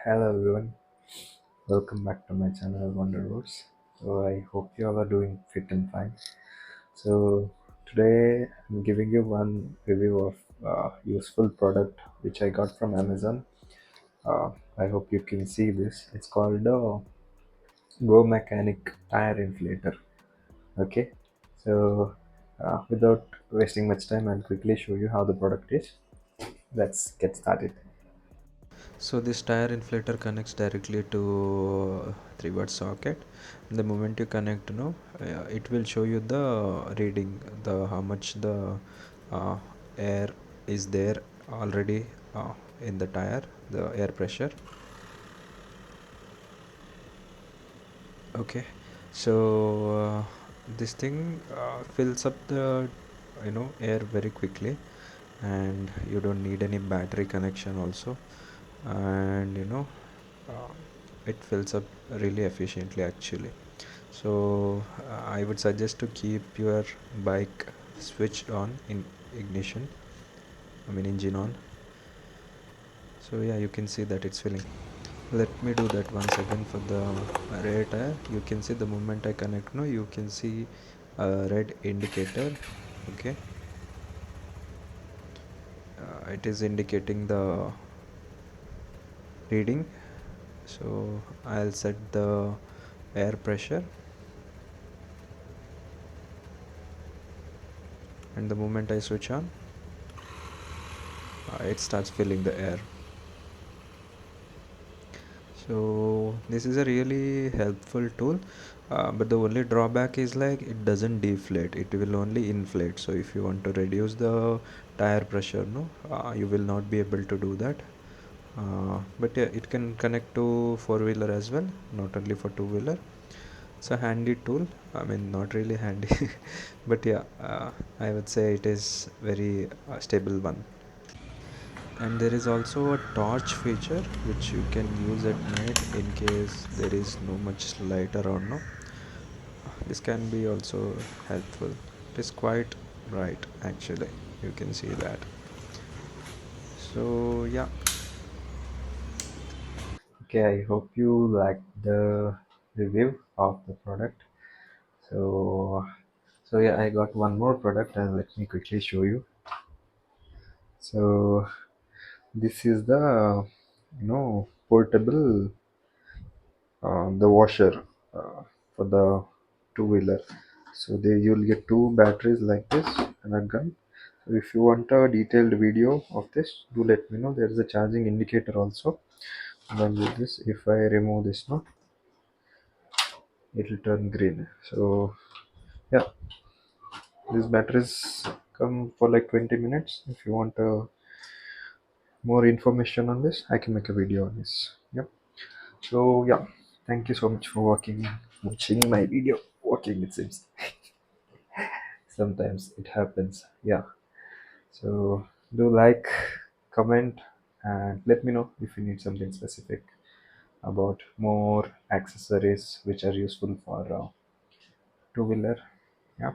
Hello everyone, welcome back to my channel Wonder Roads. So I hope you all are doing fit and fine. So today I'm giving you one review of useful product which I got from Amazon. I hope you can see this. It's called GoMechanic Tire Inflator. Okay, so without wasting much time, I'll quickly show you how the product is. Let's get started. So this tire inflator connects directly to 3-watt socket. The moment you connect, it will show you the reading, the how much the uh, air is there already in the tire, the air pressure. Okay, so this thing fills up the air very quickly, and you don't need any battery connection also, and uh, it fills up really efficiently actually. So I would suggest to keep your bike switched on in ignition, I mean engine on. So yeah, you can see that it's filling. Let me do that once again for the rear tire. You can see the moment I connect, no, you can see a red indicator. Okay, it is indicating the reading. So I'll set the air pressure, and the moment I switch on, it starts filling the air. So this is a really helpful tool, but the only drawback is like it doesn't deflate, it will only inflate. So if you want to reduce the tire pressure, no, you will not be able to do that. But yeah, it can connect to four-wheeler as well, not only for two-wheeler. It's a handy tool, I mean not really handy but yeah, I would say it is very stable one. And there is also a torch feature which you can use at night in case there is no much light around. No, this can be also helpful. It is quite bright actually, you can see that. So yeah. Okay, I hope you like the review of the product. So yeah, I got one more product and let me quickly show you. So this is the portable the washer for the two-wheeler. So there you'll get two batteries like this and a gun. So if you want a detailed video of this, do let me know. There is a charging indicator also. Along with this, if I remove this now, it will turn green. So yeah, these batteries come for like 20 minutes. If you want more information on this, I can make a video on this. Yep. So yeah, thank you so much for watching my video. Working, it seems. Sometimes it happens. Yeah. So do like, comment, and let me know if you need something specific about more accessories which are useful for two wheeler. Yeah.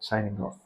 Signing off.